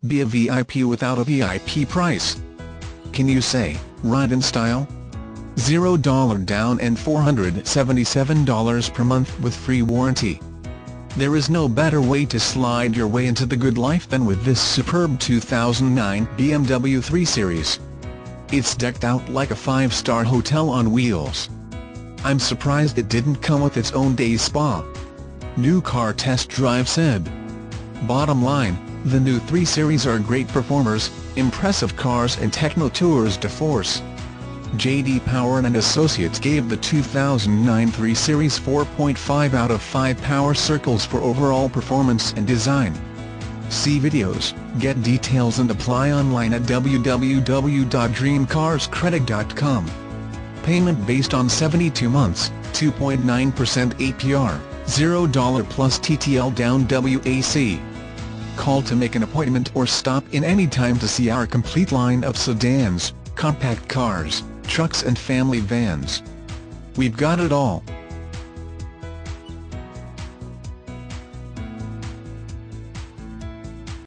Be a VIP without a VIP price. Can you say, ride in style? $0 down and $477 per month with free warranty. There is no better way to slide your way into the good life than with this superb 2009 BMW 3 Series. It's decked out like a five-star hotel on wheels. I'm surprised it didn't come with its own day spa. New car test drive said. Bottom line, the new 3 Series are great performers, impressive cars and techno tours de force. J.D. Power and Associates gave the 2009 3 Series 4.5 out of 5 power circles for overall performance and design. See videos, get details and apply online at www.dreamcarscredit.com. Payment based on 72 months, 2.9% APR, $0 plus TTL down WAC. Call to make an appointment or stop in any time to see our complete line of sedans, compact cars, trucks and family vans. We've got it all.